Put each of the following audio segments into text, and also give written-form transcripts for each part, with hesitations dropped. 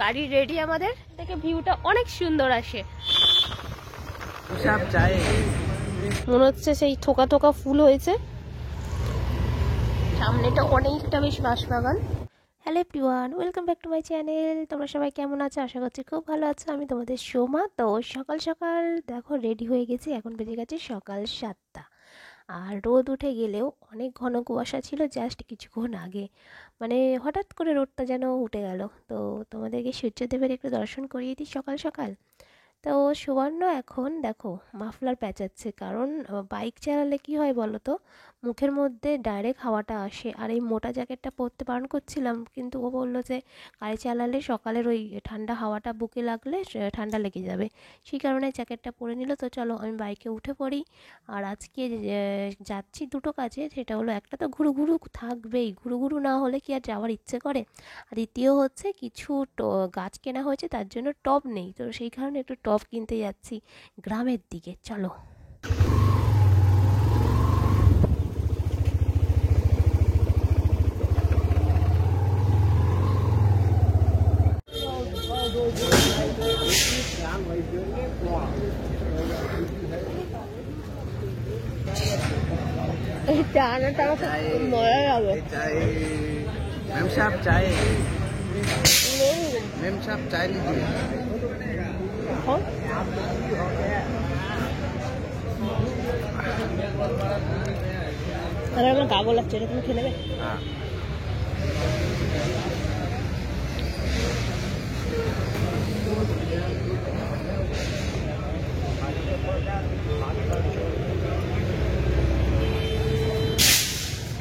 গাড়ি রেডি আমাদের, থেকে ভিউটা অনেক সুন্দর আসে। মনে হচ্ছে সেই থোকা থোকা ফুল হয়েছে, সামনেটা অনেকটা বেশ বাঁশবাগান। Hello everyone, welcome back to my channel. তোমরা সবাই কেমন আছো? আশা করছি খুব ভালো আছো। আমি তোমাদের সোমা। তো সকাল সকাল দেখো রেডি হয়ে গেছি, এখন বেজে গেছে সকাল 7টা। আর রোদ উঠে গেলেও অনেক ঘন কুয়াশা ছিল জাস্ট কিছুক্ষণ আগে, মানে হঠাৎ করে রোদটা যেন উঠে গেল। তো তোমাদেরকে সূর্যদেবের একটু দর্শন করিয়ে দিই সকাল সকাল। তো সুবর্ণ এখন দেখো মাফলার প্যাঁচাচ্ছে, কারণ বাইক চালালে কি হয় বলো তো, মুখের মধ্যে ডাইরেক্ট হাওয়াটা আসে। আর এই মোটা জ্যাকেটটা পরতে বারণ করছিলাম, কিন্তু ও বললো যে গাড়ি চালালে সকালের ওই ঠান্ডা হাওয়াটা বুকে লাগলে ঠান্ডা লেগে যাবে, সেই কারণে জ্যাকেটটা পরে নিল। তো চলো আমি বাইকে উঠে পড়ি। আর আজকে যাচ্ছি দুটো কাজে, সেটা হলো একটা তো ঘুরু ঘুরু থাকবেই, ঘুরু ঘুরু না হলে কি আর যাওয়ার ইচ্ছে করে। আর দ্বিতীয় হচ্ছে কিছু গাছ কেনা হয়েছে, তার জন্য টব নেই, তো সেই কারণে একটু টব কিনতে যাচ্ছি গ্রামের দিকে। চলো। এই চানাটা মজা লাগে। मैम साहब चाय, मैम साहब चाय लीजिए। अरे আমার গা গোলাচ্ছে, এটা তুমি খেয়ে নেবে? हाँ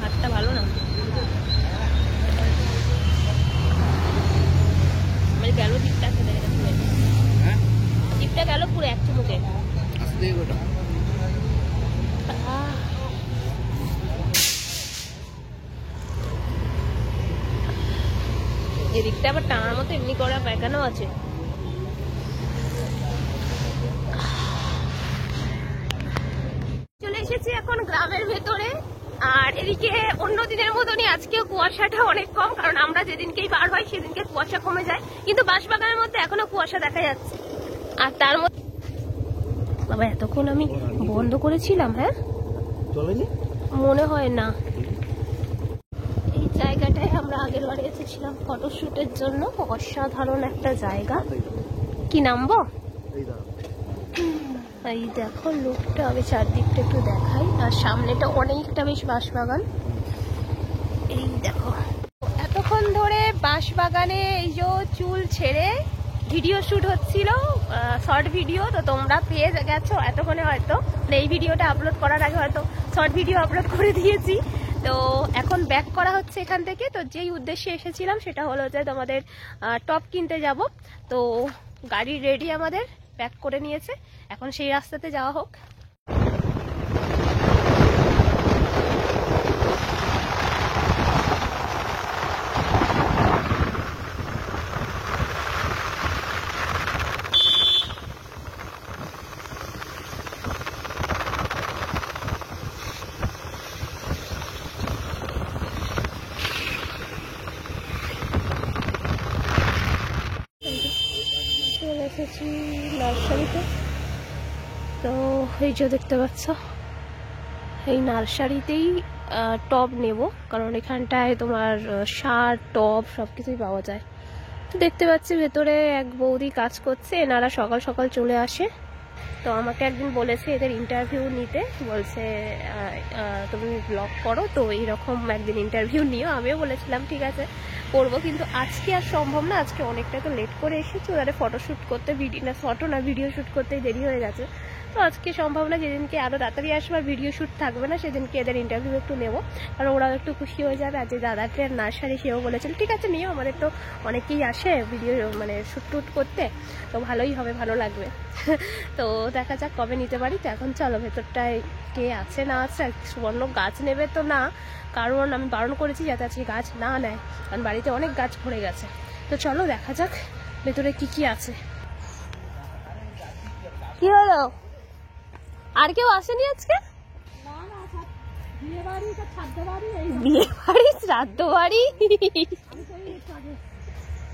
হাতটা ভালো না, মানে গেল জিপটা খেতে গেলে পুরো, জিপটা গেল পুরো এক চুমুকে। আসতে গোটা এদিকটা আবার টানার মতো এমনি করা পায়খানাও আছে। চলে এসেছি এখন গ্রামের ভেতরে। আর এদিকে অন্য দিনের মতনই আজকেও কুয়াশাটা অনেক কম, কারণ আমরা যেদিনকেই বার হয় সেদিনকে কুয়াশা কমে যায়, কিন্তু বাঁশবাগানের মধ্যে এখনো কুয়াশা দেখা যাচ্ছে। আর তার মধ্যে বাবা এতক্ষণ আমি বন্ধ করেছিলাম, হ্যাঁ মনে হয় না। এই জায়গাটায় আমরা আগের বারে এসেছিলাম ফটোশুটের জন্য, অসাধারণ একটা জায়গা। কি নামবো? এই দেখো লোকটা, আমি চারদিকটা একটু দেখাই। আর সামনেটা অনেকটা বেশ বাঁশবাগান। এই দেখো এতক্ষণ ধরে বাঁশবাগানে এই যে চুল ছেড়ে ভিডিও শুট হচ্ছিল, শর্ট ভিডিও। তো তোমরা পেয়ে গেছো এতক্ষণে, হয়তো এই ভিডিওটা আপলোড করার আগে হয়তো শর্ট ভিডিও আপলোড করে দিয়েছি। তো এখন ব্যাক করা হচ্ছে এখান থেকে। তো যেই উদ্দেশ্যে এসেছিলাম সেটা হলো যে তোমাদের টপ কিনতে যাব। তো গাড়ি রেডি আমাদের, ব্যাক করে নিয়েছে, এখন সেই রাস্তাতে যাওয়া হোক। চলে এসেছি নার্সারিতে। তো এই যে দেখতে পাচ্ছ, এই নার্সারিতেই টব নেব, কারণ এখানটায় তোমার সার টব সব কিছুই পাওয়া যায়। তো দেখতে পাচ্ছি ভেতরে এক বৌদি কাজ করছে, এনারা সকাল সকাল চলে আসে। তো আমাকে একদিন বলেছে এদের ইন্টারভিউ নিতে, বলছে তুমি ব্লগ করো, তো এইরকম একদিন ইন্টারভিউ নিও। আমিও বলেছিলাম ঠিক আছে করবো, কিন্তু আজকে আর সম্ভব না, আজকে অনেকটা তো লেট করে এসেছি, ওদের ফটোশ্যুট করতে ভিডিও শ্যুট করতেই দেরি হয়ে গেছে। তো আজকে সম্ভব না, যেদিনকে আরও তাড়াতাড়ি আসবার ভিডিও শ্যুট থাকবে না সেদিনকে এদের ইন্টারভিউ একটু নেবো, কারণ ওরাও একটু খুশি হয়ে যাবে। আর যে দাদাকে নার্সারি, সেও বলেছিল ঠিক আছে নিও, আমাদের তো অনেকেই আসে ভিডিও মানে শ্যুট টুট করতে, তো ভালোই হবে, ভালো লাগবে। তো দেখা যাক কবে নিতে পারি। তো এখন চলো ভেতরটায় কে আছে না আছে। সুবর্ণ গাছ নেবে তো না, কারণ আমি বারণ করেছি যাতে আজকে গাছ না নেয়, কারণ বাড়িতে অনেক গাছ ভরে গেছে। তো চলো দেখা যাক ভেতরে কি কি আছে। কি হলো, আর কেউ আসেনি আজকে? বিয়ে বাড়ি, শ্রাদ্ধ বাড়ি।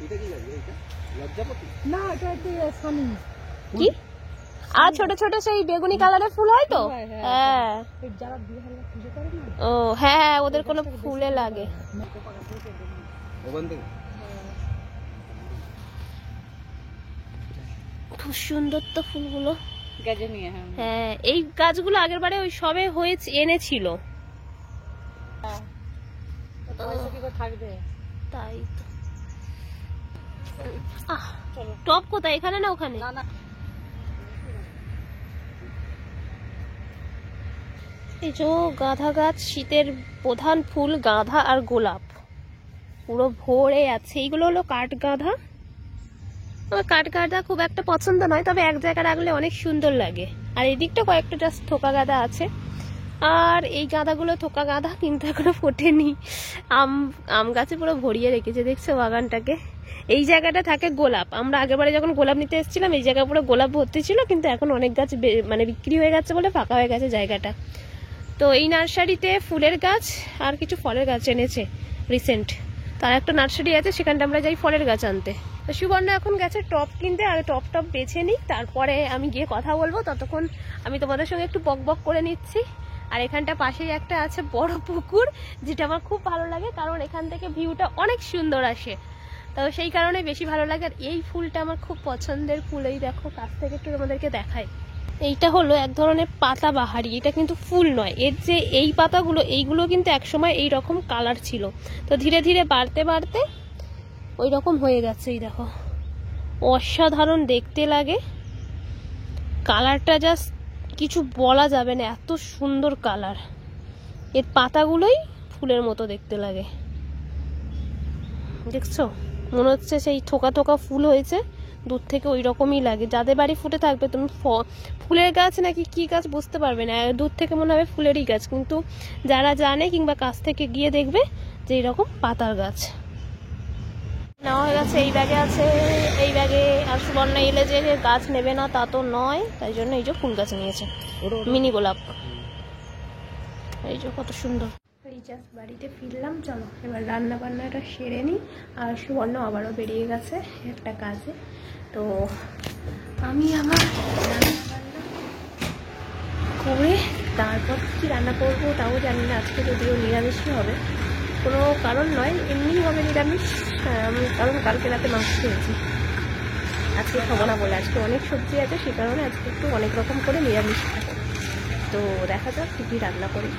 এটা কি গাছ এটা? লজ্জাপতি? না এটা একটু সানি কি আর ছোট ছোট সেই বেগুনি কালারের ফুল হয় তো? হয়, হ্যাঁ। হ্যাঁ। যারা বিয়ে হলে পুজো করে না ও হ্যাঁ হ্যাঁ, ওদের কোনো ফুলে লাগে। ওখান থেকে খুব সুন্দর তো ফুলগুলো। গাজে নিয়ে হ্যাঁ হ্যাঁ, এই গাছগুলো আগের বারে ওই সবে হয়েছে এনেছিল। পয়সা কি করে থাকবে তাই তো। টপ কোথায়, এখানে না ওখানে? না না এই যে গাঁদা গাছ, শীতের প্রধান ফুল গাঁদা আর গোলাপ পুরো ভরে আছে। এইগুলো হলো কাঠ গাঁদা। আমার কাঠ গাঁদা খুব একটা পছন্দ নয়, তবে এক জায়গায় রাখলে অনেক সুন্দর লাগে। আর এই দিকটা কয়েকটা জাস্ট থোকা গাঁদা আছে। আর এই গাঁদাগুলো থোকা গাঁদা, কিন্তু এখনো ফোটেনি। আম গাছে পুরো ভরিয়ে রেখেছে, দেখছো বাগানটাকে। এই জায়গাটা থাকে গোলাপ। আমরা আগেরবারে যখন গোলাপ নিতে এসেছিলাম এই জায়গা পুরো গোলাপ ভর্তি ছিল, কিন্তু এখন অনেক গাছ মানে বিক্রি হয়ে গেছে বলে ফাঁকা হয়ে গেছে জায়গাটা। তো এই নার্সারিতে ফুলের গাছ আর কিছু ফলের গাছ এনেছে রিসেন্ট। তার একটা নার্সারি আছে, সেখানটা আমরা যাই ফলের গাছ আনতে। তো সুবর্ণ এখন গেছে টপ কিনতে, আর টপ বেছে নিই, তারপরে আমি গিয়ে কথা বলবো। ততক্ষণ আমি তোমাদের সঙ্গে একটু বক করে নিচ্ছি। আর এখানটা পাশেই একটা আছে বড় পুকুর, যেটা আমার খুব ভালো লাগে, কারণ এখান থেকে ভিউটা অনেক সুন্দর আসে। তো সেই কারণে বেশি ভালো লাগে। আর এই ফুলটা আমার খুব পছন্দের ফুল। এই দেখো কাছ থেকে একটু তোমাদেরকে দেখাই। এইটা হলো এক ধরনের পাতা বাহারি, এটা কিন্তু ফুল নয়। এর যে এই পাতাগুলো, এইগুলো কিন্তু একসময় এই রকম কালার ছিল, তো ধীরে ধীরে বাড়তে বাড়তে ওই রকম হয়ে গেছে। এই দেখো, অসাধারণ দেখতে লাগে কালারটা, জাস্ট কিছু বলা যাবে না, এত সুন্দর কালার। এর পাতাগুলোই ফুলের মতো দেখতে লাগে, দেখছো? মনে হচ্ছে সেই থোকা থোকা ফুল হয়েছে, দূর থেকে ওই রকমই লাগে। যাদের বাড়ি ফুটে থাকবে, তুমি ফুলের গাছ নাকি কি গাছ বুঝতে পারবে না, দূর থেকে মনে হবে ফুলেরই গাছ, কিন্তু যারা জানে কিংবা কাছ থেকে গিয়ে দেখবে যে এইরকম পাতার গাছ। নেওয়া হয়ে গেছে, এই ব্যাগে আছে, এই ব্যাগে। আর সুবর্ণা এলে যে গাছ নেবে না তা তো নয়, তাই জন্য এই যে ফুল গাছ নিয়েছে, মিনি গোলাপ। এই যে কত সুন্দর। এই জাস্ট বাড়িতে ফিরলাম, চলো এবার রান্না বান্নাটা সেরে নিই। আর সুবর্ণ আবারও বেরিয়ে গেছে একটা কাজে। তো আমি আমার রান্না বান্না করে তারপর কি রান্না করবো তাও জানি না। আজকে যদিও নিরামিষই হবে, কোনো কারণ নয়, এমনিই হবে নিরামিষ। কারণ কালকে রাতে মাংস খেয়েছি, আজকে খাবো না বলে। আজকে অনেক সবজি আছে, সে কারণে আজকে একটু অনেক রকম করে নিরামিষ খাবো। তো দেখা যাক কী কী রান্না করি।